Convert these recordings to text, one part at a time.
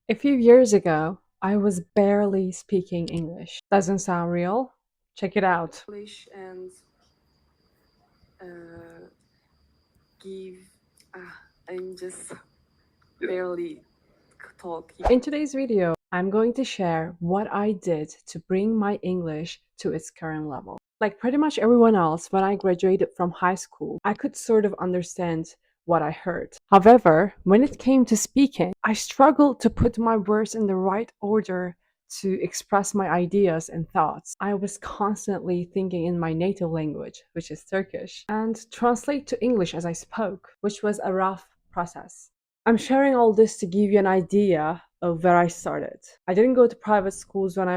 A few years ago, I was barely speaking English. Doesn't sound real? Check it out. English and uh, give. I'm just barely talking. In today's video, I'm going to share what I did to bring my English to its current level. Like pretty much everyone else, when I graduated from high school, I could sort of understand what I heard. However, when it came to speaking, I struggled to put my words in the right order to express my ideas and thoughts. I was constantly thinking in my native language, which is Turkish, and translate to English as I spoke, which was a rough process. I'm sharing all this to give you an idea of where I started. I didn't go to private schools when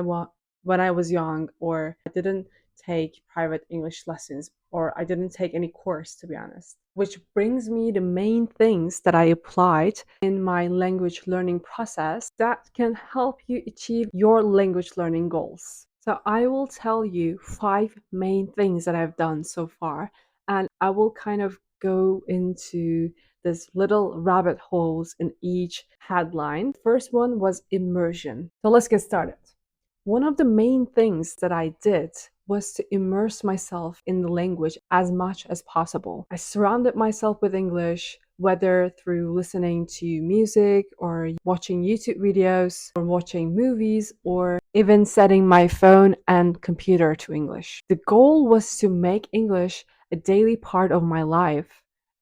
I was young, or I didn't take private English lessons, or I didn't take any course, to be honest. Which brings me the main things that I applied in my language learning process that can help you achieve your language learning goals. So I will tell you 5 main things that I've done so far, and I will kind of go into this little rabbit holes in each headline. First one was immersion. So let's get started. One of the main things that I did was to immerse myself in the language as much as possible. I surrounded myself with English, whether through listening to music or watching YouTube videos or watching movies or even setting my phone and computer to English. The goal was to make English a daily part of my life,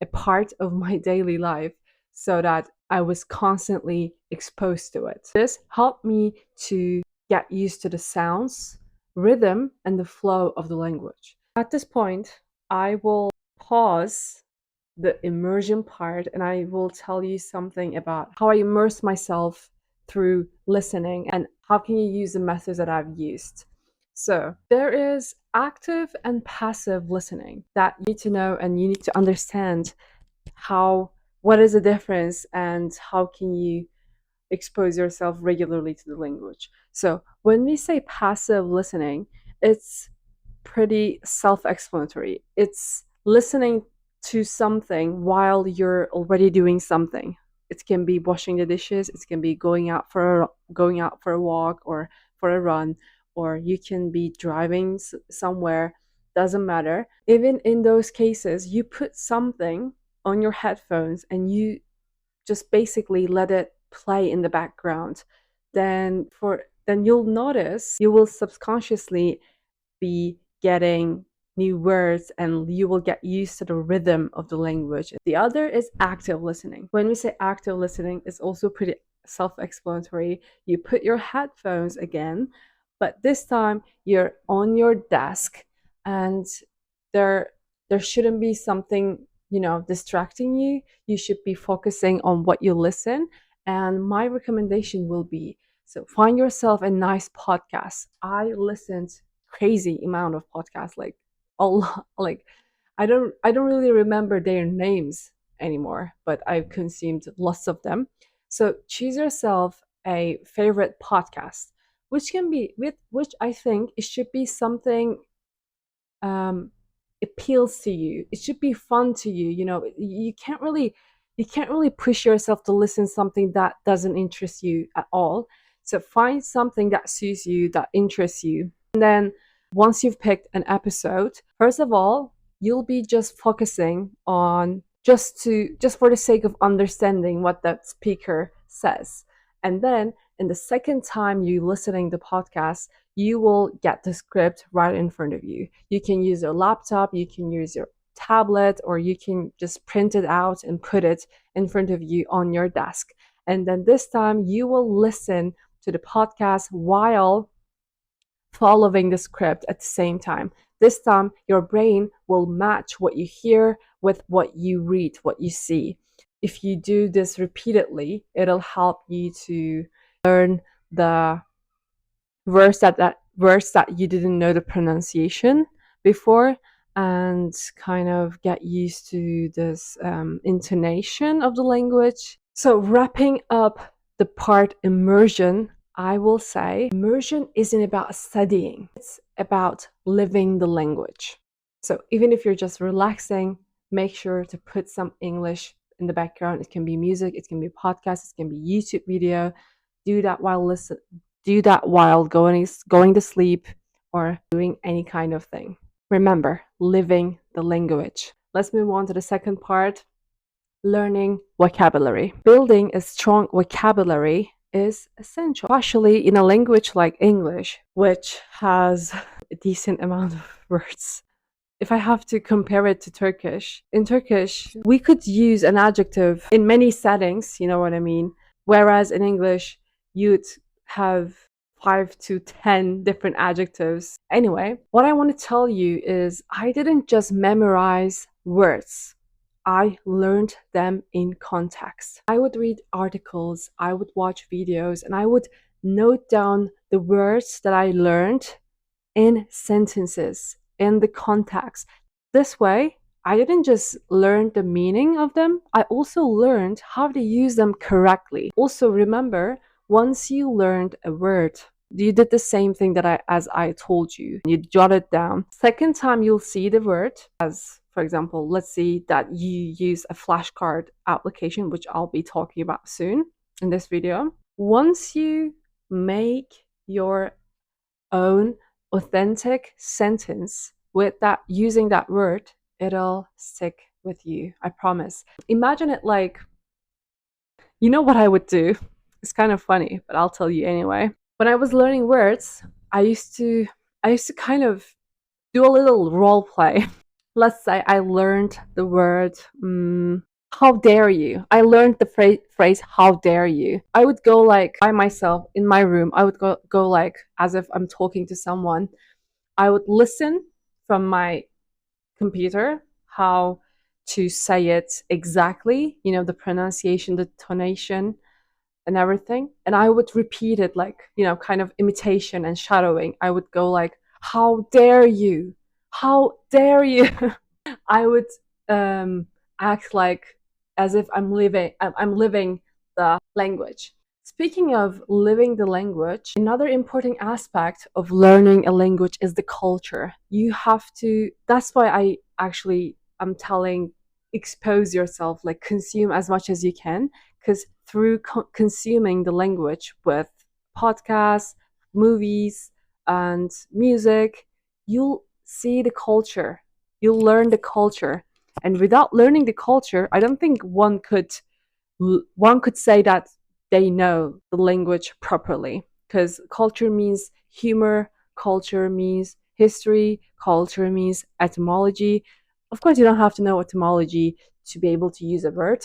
a part of my daily life, so that I was constantly exposed to it. This helped me to get used to the sounds, rhythm, and the flow of the language. At this point, I will pause the immersion part and I will tell you something about how I immerse myself through listening and how can you use the methods that I've used. So, there is active and passive listening that you need to know and you need to understand how what is the difference and how can you expose yourself regularly to the language. So, when we say passive listening, it's pretty self explanatory. It's listening to something while you're already doing something. It can be washing the dishes, it can be going out for a walk or for a run, or you can be driving somewhere, doesn't matter. Even in those cases, you put something on your headphones and you just basically let it play in the background, then you'll notice you will subconsciously be getting new words and you will get used to the rhythm of the language. The other is active listening. When we say active listening, it's also pretty self-explanatory. You put your headphones again, but this time you're on your desk and there shouldn't be something, distracting you. You should be focusing on what you listen. And my recommendation will be, so find yourself a nice podcast. I listened crazy amount of podcasts, like a lot. Like I don't really remember their names anymore, but I've consumed lots of them. So choose yourself a favorite podcast, which can be with which I think it should be something um appeals to you. It should be fun to you. You can't really push yourself to listen to something that doesn't interest you at all. So find something that suits you, that interests you. And then once you've picked an episode, first of all, you'll be just focusing on just for the sake of understanding what that speaker says. And then in the second time you listening to podcast, you will get the script right in front of you. You can use your laptop, you can use your tablet, or you can just print it out and put it in front of you on your desk. And then this time you will listen to the podcast while following the script at the same time. This time, your brain will match what you hear with what you read, what you see. If you do this repeatedly, it'll help you to learn the words that you didn't know the pronunciation before, and kind of get used to this intonation of the language. So, wrapping up the part immersion, I will say immersion isn't about studying, it's about living the language. So, even if you're just relaxing, make sure to put some English in the background. It can be music, it can be podcast, it can be YouTube video. do that while going to sleep or doing any kind of thing. Remember, living the language. Let's move on to the second part, learning vocabulary. Building a strong vocabulary is essential, especially in a language like English, which has a decent amount of words. If I have to compare it to Turkish, in Turkish, we could use an adjective in many settings, you know what I mean? Whereas in English, you'd have 5 to 10 different adjectives. Anyway, what I want to tell you is I didn't just memorize words. I learned them in context. I would read articles, I would watch videos, and I would note down the words that I learned in sentences, in the context. This way, I didn't just learn the meaning of them, I also learned how to use them correctly. Also, remember, once you learned a word, you did the same thing as I told you. You jot it down. Second time you'll see the word, as for example, let's see that you use a flashcard application, which I'll be talking about soon in this video. Once you make your own authentic sentence with that using that word, it'll stick with you. I promise. Imagine it like, you know what I would do? It's kind of funny, but I'll tell you anyway. When I was learning words, I used to kind of do a little role play. Let's say I learned the word how dare you. I learned the phrase how dare you. I would go like by myself in my room. I would go like as if I'm talking to someone. I would listen from my computer how to say it exactly, you know, the pronunciation, the tonation, and everything. And I would repeat it like, you know, kind of imitation and shadowing. I would go like, how dare you? How dare you? I would act like as if I'm living the language. Speaking of living the language, another important aspect of learning a language is the culture. You have to, that's why I'm telling, expose yourself, like consume as much as you can, because through consuming the language with podcasts, movies, and music, you'll see the culture, you'll learn the culture. And without learning the culture, I don't think one could say that they know the language properly, because culture means humor, culture means history, culture means etymology. Of course, you don't have to know etymology to be able to use a word,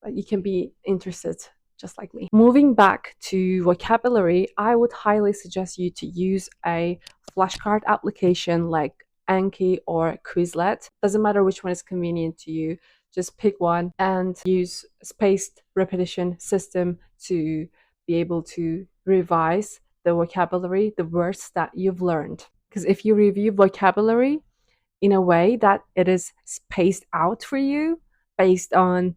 but you can be interested just like me. Moving back to vocabulary, I would highly suggest you to use a flashcard application like Anki or Quizlet. Doesn't matter which one is convenient to you. Just pick one and use spaced repetition system to be able to revise the vocabulary, the words that you've learned. Because if you review vocabulary in a way that it is spaced out for you based on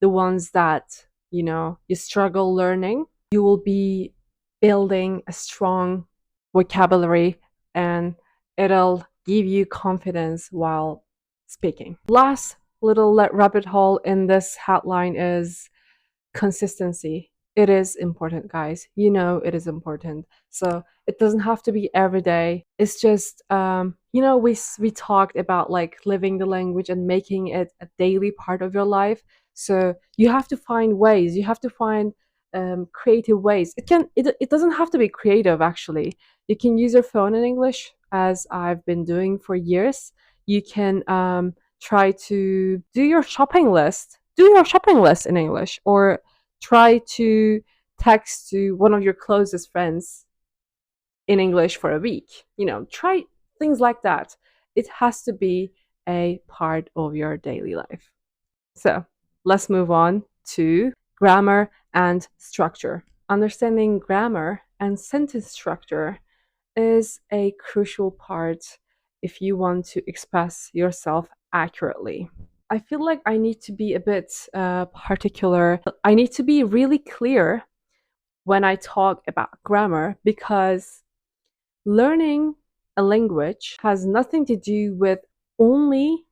the ones that, you know, you struggle learning, you will be building a strong vocabulary and it'll give you confidence while speaking. Last little rabbit hole in this headline is consistency. It is important, guys. You know it is important. So it doesn't have to be every day. It's just you know, we talked about like living the language and making it a daily part of your life. So you have to find ways. You have to find creative ways. It doesn't have to be creative actually. You can use your phone in English, as I've been doing for years. You can try to do your shopping list. Do your shopping list in English, or try to text to one of your closest friends in English for a week. You know, try things like that. It has to be a part of your daily life. So let's move on to grammar and structure. Understanding grammar and sentence structure is a crucial part if you want to express yourself accurately. I feel like I need to be a bit particular. I need to be really clear when I talk about grammar, because learning a language has nothing to do with only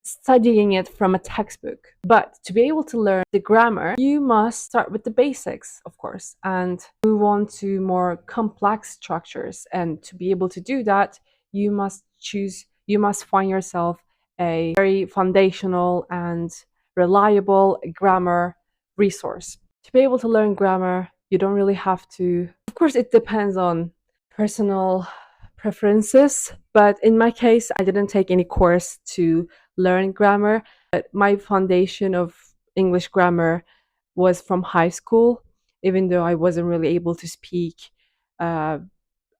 studying it from a textbook. But to be able to learn the grammar, you must start with the basics, of course, and move on to more complex structures. And to be able to do that, you must find yourself a very foundational and reliable grammar resource. To be able to learn grammar, you don't really have to, of course, it depends on personal preferences, but in my case, I didn't take any course to learn grammar, but my foundation of English grammar was from high school, even though I wasn't really able to speak uh,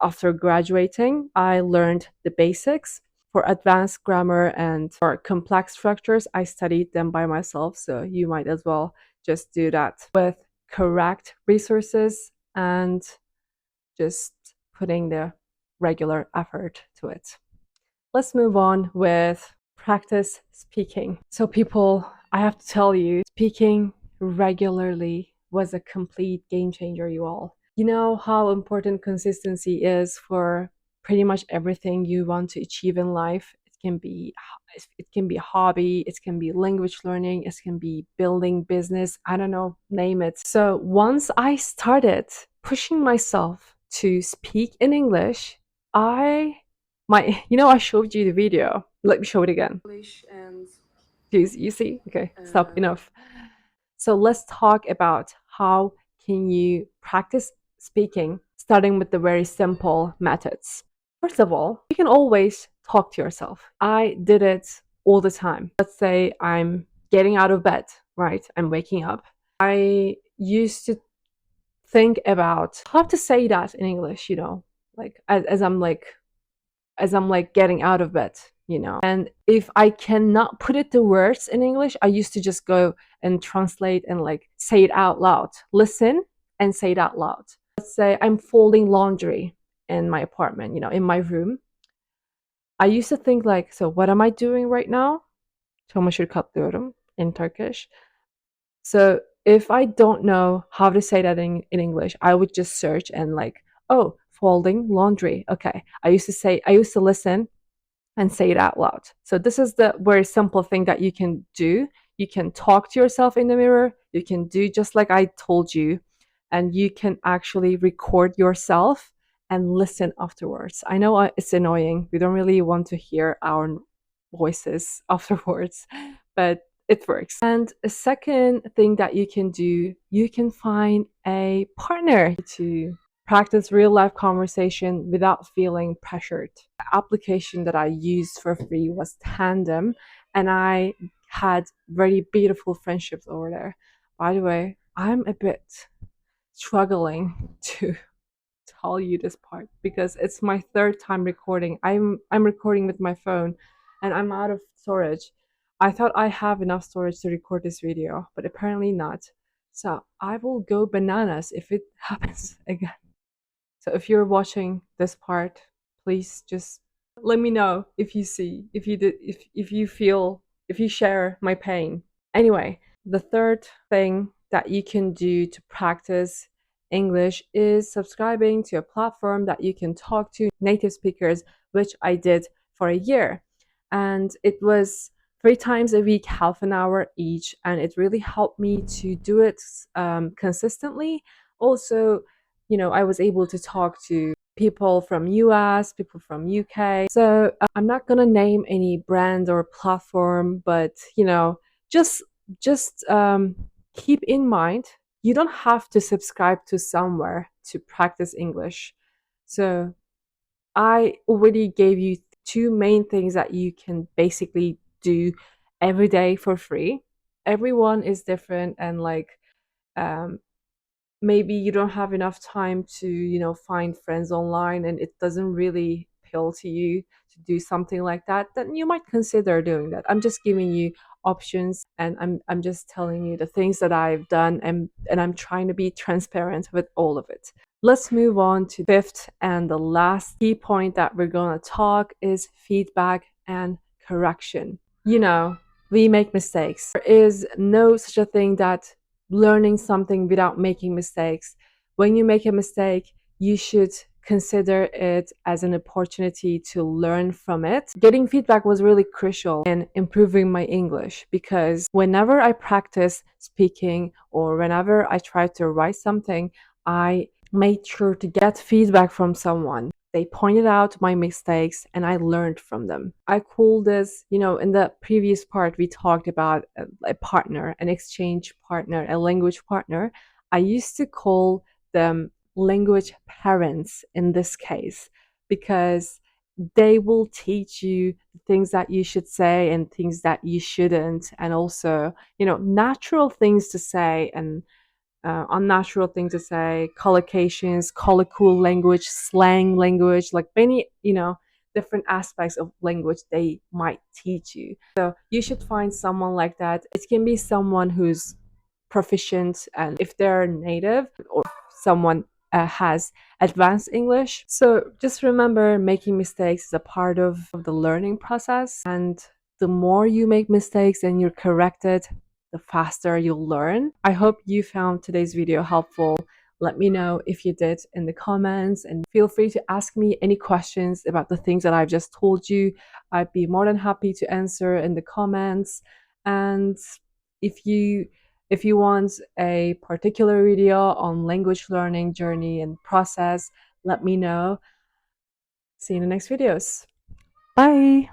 after graduating. I learned the basics. For advanced grammar and for complex structures, I studied them by myself, so you might as well just do that with correct resources and just putting the regular effort to it. Let's move on with practice speaking. So, people, I have to tell you, speaking regularly was a complete game changer, you all. You know how important consistency is for pretty much everything you want to achieve in life. It can be a hobby, it can be language learning, it can be building business, I don't know, name it. So once I started pushing myself to speak in English, I showed you the video. Let me show it again. English and You see? Okay, stop, enough. So let's talk about how can you practice speaking, starting with the very simple methods. First of all, you can always talk to yourself. I did it all the time. Let's say I'm getting out of bed, right? I'm waking up. I used to think about how to say that in English, like as I'm getting out of bed, And if I cannot put it to words in English, I used to just go and translate and like say it out loud. Listen and say it out loud. Let's say I'm folding laundry in my apartment, in my room. I used to think like, so what am I doing right now? Çamaşır katlıyorum in Turkish. So if I don't know how to say that in English, I would just search and like, oh, folding laundry. Okay. I used to listen and say it out loud. So this is the very simple thing that you can do. You can talk to yourself in the mirror. You can do just like I told you, and you can actually record yourself and listen afterwards. I know it's annoying. We don't really want to hear our voices afterwards, but it works. And a second thing that you can do, you can find a partner to practice real life conversation without feeling pressured. The application that I used for free was Tandem, and I had very beautiful friendships over there. By the way, I'm a bit struggling to tell you this part because it's my third time recording. I'm recording with my phone and I'm out of storage. I thought I have enough storage to record this video, but apparently not. So I will go bananas if it happens again. So if you're watching this part, please just let me know if you see, if you feel, if you share my pain. Anyway, the third thing that you can do to practice English is subscribing to a platform that you can talk to native speakers, which I did for a year. And it was 3 times a week, half an hour each, and it really helped me to do it consistently. Also, I was able to talk to people from US, people from UK. So I'm not gonna name any brand or platform, but just keep in mind you don't have to subscribe to somewhere to practice English. So I already gave you 2 main things that you can basically do every day for free. Everyone is different, and like um, maybe you don't have enough time to find friends online and it doesn't really appeal to you to do something like that, then you might consider doing that. I'm just giving you options, and I'm just telling you the things that I've done, and I'm trying to be transparent with all of it. Let's move on to fifth and the last key point that we're going to talk is feedback and correction. We make mistakes. There is no such a thing that learning something without making mistakes. When you make a mistake, you should consider it as an opportunity to learn from it. Getting feedback was really crucial in improving my English because whenever I practice speaking or whenever I try to write something, I made sure to get feedback from someone. They pointed out my mistakes and I learned from them. I call this, in the previous part, we talked about a partner, an exchange partner, a language partner. I used to call them language parents in this case because they will teach you things that you should say and things that you shouldn't, and also, natural things to say and unnatural things to say, collocations, colloquial language, slang language, like many, different aspects of language they might teach you. So you should find someone like that. It can be someone who's proficient, and if they're native, or someone has advanced English. So just remember, making mistakes is a part of the learning process, and the more you make mistakes and you're corrected, the faster you'll learn. I hope you found today's video helpful. Let me know if you did in the comments, and feel free to ask me any questions about the things that I've just told you. I'd be more than happy to answer in the comments. And if you if you want a particular video on language learning journey and process, let me know. See you in the next videos. Bye.